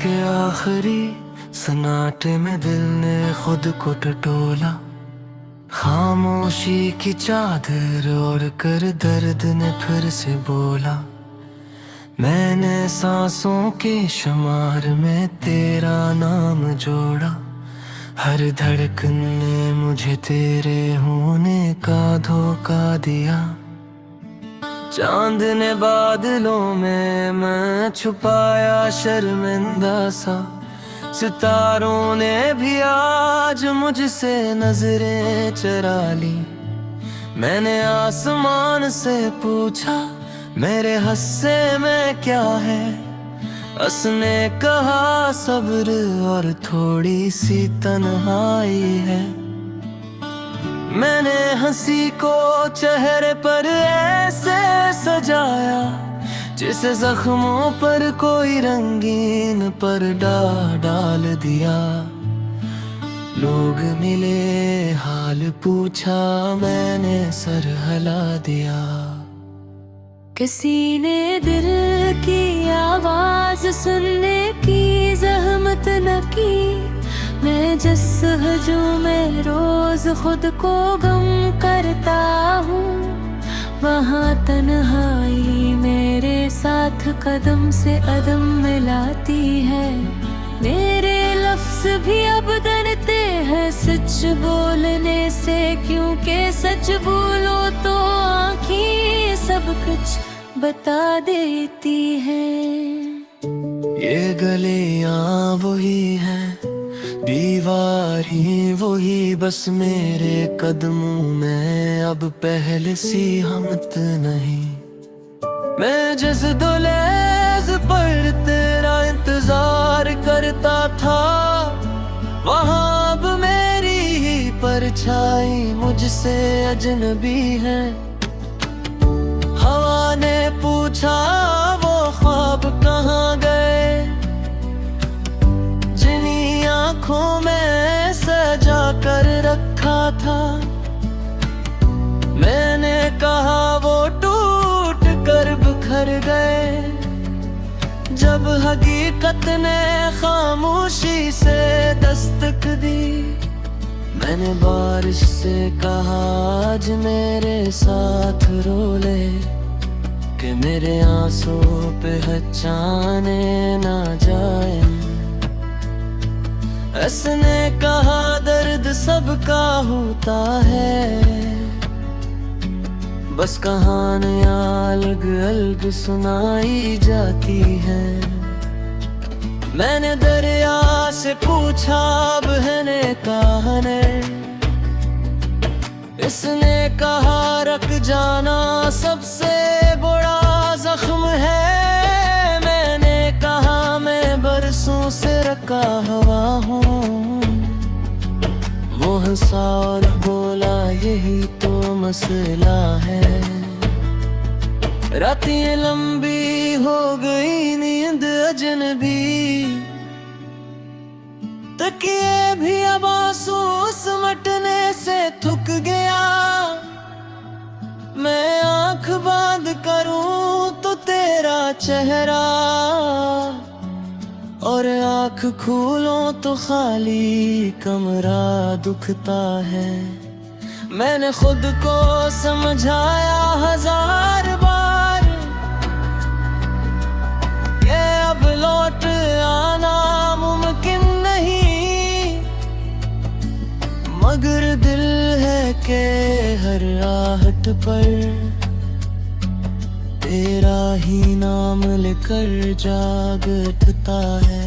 के आखिरी सन्नाटे में दिल ने खुद को टटोला। खामोशी की चादर ओढ़ कर दर्द ने फिर से बोला। मैंने सांसों के शुमार में तेरा नाम जोड़ा। हर धड़कन ने मुझे तेरे होने का धोखा दिया। चांद ने बादलों में मैं छुपाया शर्मिंदा सा। सितारों ने भी आज मुझसे नजरें चुरा ली। मैंने आसमान से पूछा मेरे हस्से में क्या है। उसने कहा सब्र और थोड़ी सी तन्हाई है। मैंने हंसी को चेहरे पर ऐसे सजाया जिसे जख्मों पर कोई रंगीन पर्दा डाल दिया। लोग मिले हाल पूछा मैंने सर हिला दिया। किसी ने दिल की आवाज सुनने की जहमत न की। मैं जिस हजूम में रोज खुद को गम करता हूँ, वहाँ तन्हाई मेरे साथ कदम से कदम मिलाती है। मेरे लफ्ज भी अब डरते हैं सच बोलने से, क्योंकि सच बोलो तो आँखें सब कुछ बता देती हैं। ये गलियां वही हैं, दीवार ही वही, बस मेरे कदमों में अब पहले सी हमत नहीं। मैं जिस दुलेज पर तेरा इंतजार करता था, वहाँ अब मेरी ही परछाई मुझसे अजनबी है। हवा ने पूछा वो ख्वाब कहाँ गए, जिन्हीं आँखों में सजा कर रखा था। मैंने कहा वो टूट कर बिखर गए, जब हकीकत ने खामोशी से दस्तक दी। मैंने बारिश से कहा आज मेरे साथ रो ले, कि मेरे आंसू पे हचाने ना जाए। उसने कहा दर्द सबका होता है, बस कहानियां अलग अलग सुनाई जाती हैं। मैंने दरिया से पूछा बहने कहाँ ने, इसने कहा रख जाना सबसे बड़ा जख्म है। मैंने कहा मैं बरसों से रखा हुआ हूँ। वो हंसा और बोला यही तो मसला है। रातें लंबी हो गई, नींद अजनबी, तकिए भी अब आंसू सिमटने से थक गया। मैं आंख बंद करूं तो तेरा चेहरा, और आंख खोलूं तो खाली कमरा दुखता है। मैंने खुद को समझाया 1000 बार, ये अब लौट आना मुमकिन नहीं, मगर दिल है के हर आहट पर तेरा ही नाम लेकर जाग उठता है।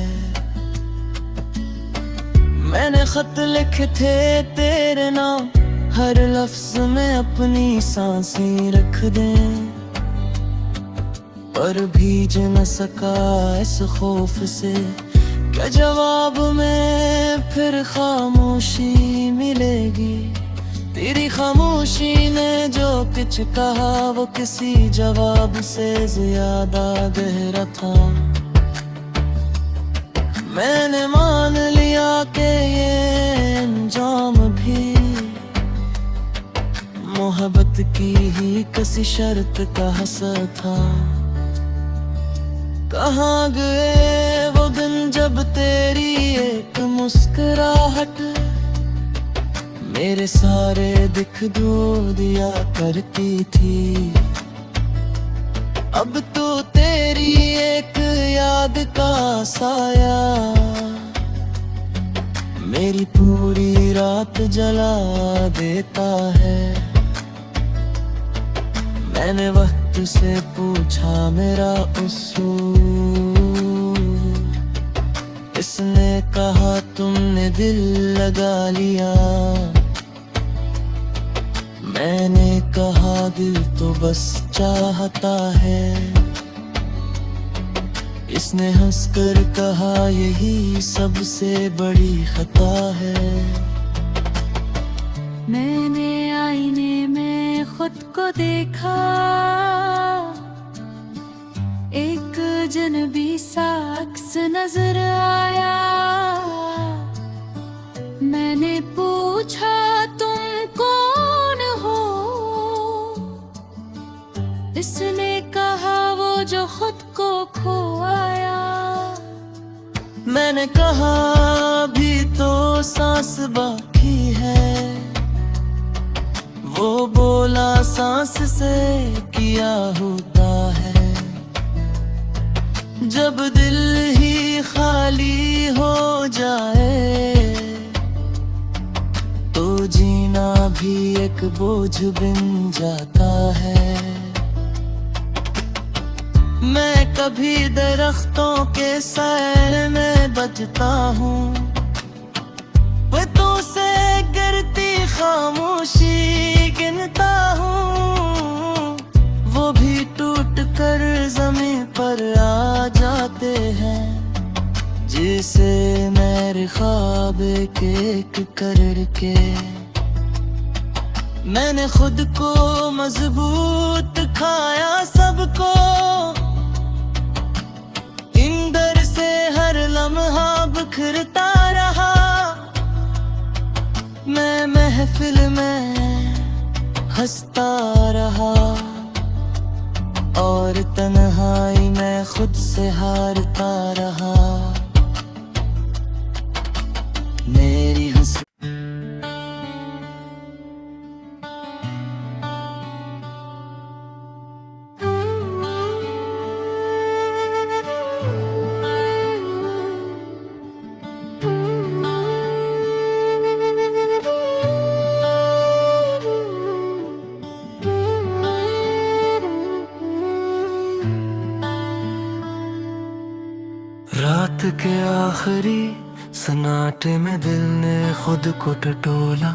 मैंने खत लिखे थे तेरे नाम, हर लफ्ज में अपनी सांसें रख दें, पर भीज न सका इस खौफ से क्या जवाब में फिर खामोशी मिलेगी। तेरी खामोशी ने जो कुछ कहा वो किसी जवाब से ज्यादा गहरा था। मैंने मान लिया कि ये अंजाम भी मोहब्बत की ही किसी शर्त का हसर था। कहाँ गए वो दिन जब तेरी एक मुस्कुराहट मेरे सारे दिख दूर दिया करती थी। अब तो तेरी एक याद का साया मेरी पूरी रात जला देता है। मैंने वक्त से पूछा मेरा उसूल, इसने कहा तुमने दिल लगा लिया। मैंने कहा दिल तो बस चाहता है। इसने हंसकर कहा यही सबसे बड़ी खता है। मैंने आईने में खुद को देखा, एक अजनबी सा अक्स नजर आया। मैंने पूछा तुम कौन हो, इसने कहा वो जो खुद को खोया। मैंने कहा अभी तो सांस बाकी है। वो बोला सांस से किया होता है। जब दिल ही खाली हो जाए तो जीना भी एक बोझ बन जाता है। मैं कभी दरख्तों के साए में बजता हूँ, पत्तों से गिरती खामोशी गिनता हूँ। वो भी टूट कर जमीन पर आ जाते हैं, जिसे मेरे ख्वाब एक करके मैंने खुद को मजबूत खाया। सबको इंदर से हर लम्हा बिखरता रहा। मैं महफिल में हंसता रहा और तन्हाई में खुद से हारता रहा। मेरी हंस रात के आखिरी सन्नाटे में दिल ने खुद को टटोला।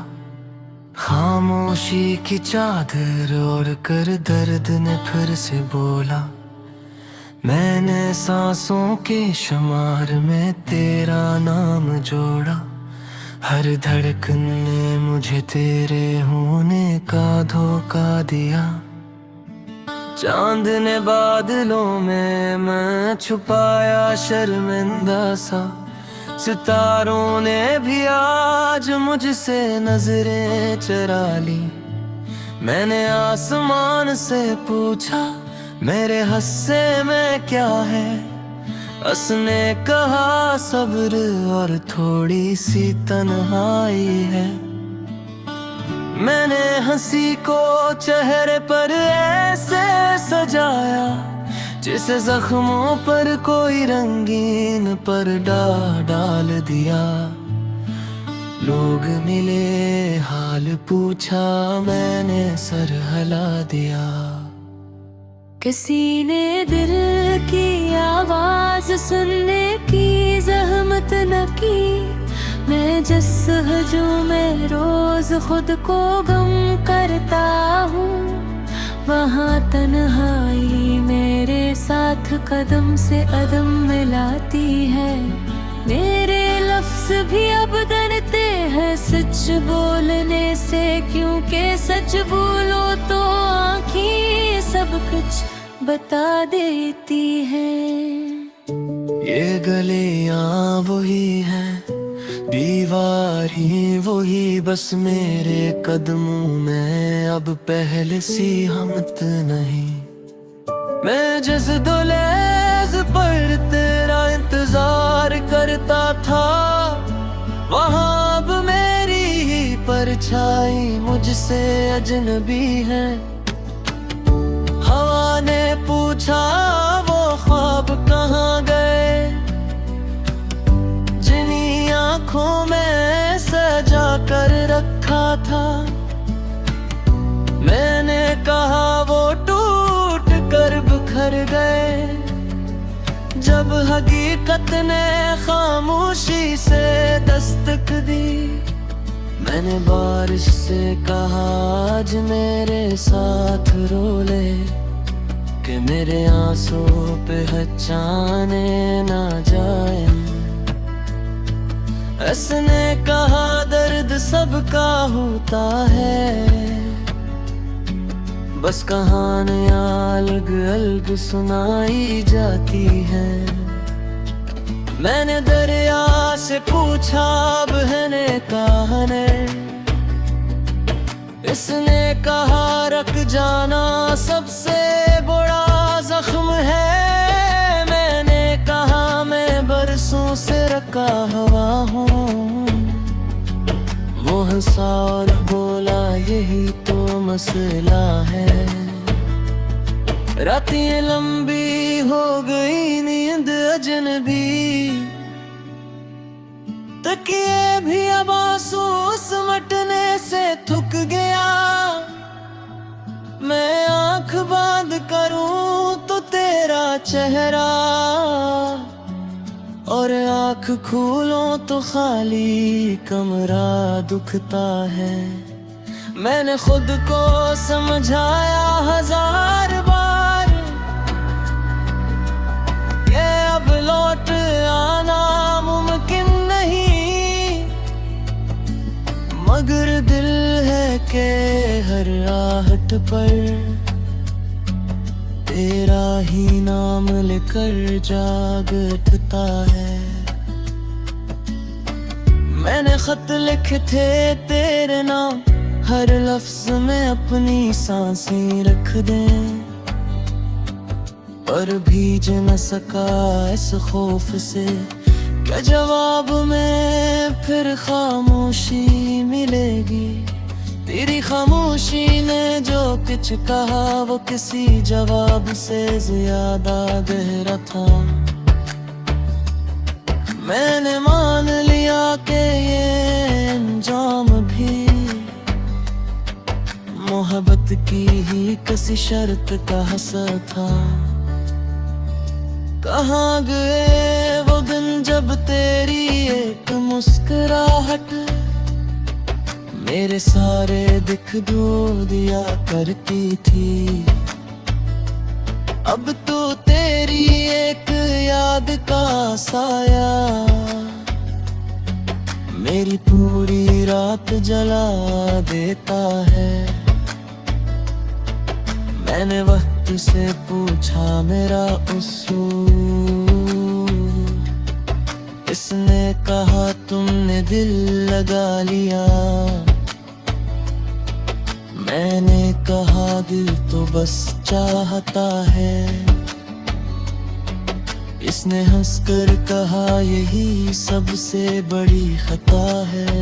खामोशी की चादर ओढ़ कर दर्द ने फिर से बोला। मैंने सांसों के शुमार में तेरा नाम जोड़ा। हर धड़कन ने मुझे तेरे होने का धोखा दिया। चांद ने बादलों में मैं छुपाया शर्मिंदा सा। सितारों ने भी आज मुझसे नजरें चुरा ली। मैंने आसमान से पूछा मेरे हिस्से में क्या है। उसने कहा सब्र और थोड़ी सी तन्हाई है। मैंने हंसी को चेहरे पर ऐसे सजाया जिसे जख्मों पर कोई रंगीन पर्दा डाल दिया। लोग मिले हाल पूछा, मैंने सर हिला दिया। किसी ने दिल की आवाज सुनने की जहमत न की। मैं जिस हजूम में रोज खुद को गम करता हूँ, वहाँ तन्हाई मेरे साथ कदम से कदम मिलाती है। मेरे लफ्ज भी अब डरते हैं सच बोलने से, क्योंकि सच बोलो तो आँखें सब कुछ बता देती हैं। ये गलियाँ वही हैं, दीवार ही वही, बस मेरे कदमों में अब पहले सी हमत नहीं। मैं जिस दुलेज पर तेरा इंतजार करता था, वहाँ अब मेरी ही परछाई मुझसे अजनबी है। हवा ने पूछा वो ख्वाब कहाँ गए, जिन्हीं आँखों में सजा कर रखा था। मैंने कहा वो टूट कर बिखर गए, जब हकीकत ने खामोशी से दस्तक दी। मैंने बारिश से कहा आज मेरे साथ रो ले, कि मेरे आंसू पहचाने ना जाए। उसने कहा दर्द सबका होता है, बस कहानियां अलग अलग सुनाई जाती है। मैंने दरिया से पूछा बहने कहाँ ने, इसने कहा रख जाना सबसे बड़ा जख्म है। मैंने कहा मैं बरसों से रखा हुआ हूँ। वो हंसा और बोला यही तो मसला है। रातें लंबी हो गई, नींद अजनबी, तकिए भी अब आंसू सिमटने से थक गया। मैं आंख बंद करूं तो तेरा चेहरा, और आंख खोलूं तो खाली कमरा दुखता है। मैंने खुद को समझाया 1000 बार, ये अब लौट आना मुमकिन नहीं, मगर दिल है के हर आहट पर तेरा ही नाम लेकर जाग उठता है। मैंने खत लिखे थे तेरे नाम, हर लफ्ज में अपनी सांसें रख दें, पर भीज न सका इस खौफ से, क्या जवाब में फिर खामोशी मिलेगी। तेरी खामोशी ने जो कुछ कहा वो किसी जवाब से ज्यादा गहरा था। मैंने मान लिया कि ये अंजाम भी मोहब्बत की ही किसी शर्त का हंसा था। कहाँ गए वो दिन जब तेरी एक मुस्कुराहट मेरे सारे दुख दूर दिया करती थी। अब तो तेरी एक याद का साया मेरी पूरी रात जला देता है। मैंने वक्त से पूछा मेरा उसूल, इसने कहा तुमने दिल लगा लिया। मैंने कहा दिल तो बस चाहता है। इसने हंसकर कहा यही सबसे बड़ी खता है।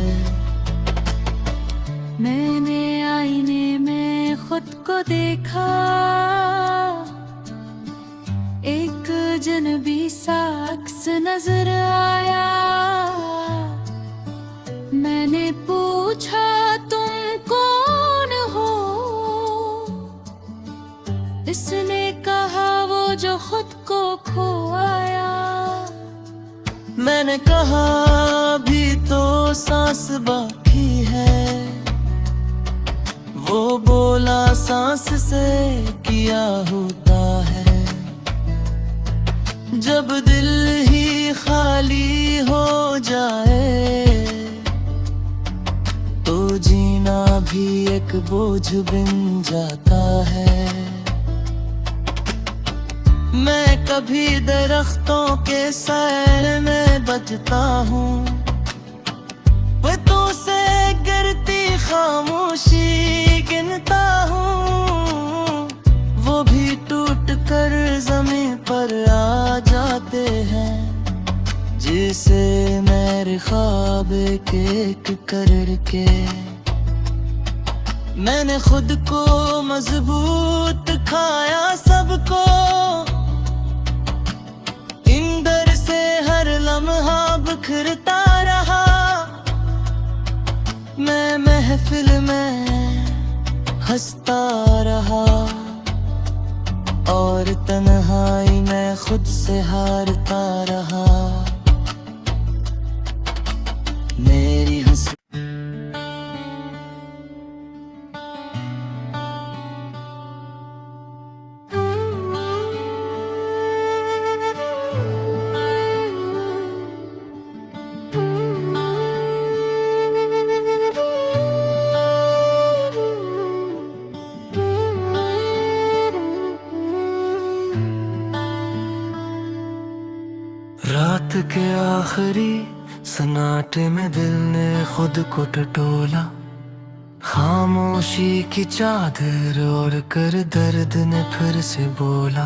मैंने आईने में खुद को देखा, एक जनबी सा अक्स नजर आया। मैंने पूछा तुम कौन हो, इसने कहा वो जो खुद को खोया। मैंने कहा अभी तो सांस बाकी है। वो बोला सांस से किया होता है, जब दिल ही खाली हो जाए तो जीना भी एक बोझ बन जाता है। मैं कभी दरख्तों के साए में बचता हूँ, पत्तों से गिरती खामोशी गिनता हूँ। वो भी टूट कर जमीन पर आ जाते हैं, जिसे एक एक करके। मैंने खुद को मजबूत खाया सबको, इंदर से हर लम्हा बिखरता रहा। मैं महफिल में हंसता रहा और तन्हाई में खुद से हारता रहा। मेरी हंसी रात के आखिरी सन्नाटे में दिल ने खुद को टटोला। खामोशी की चादर ओढ़ कर दर्द ने फिर से बोला।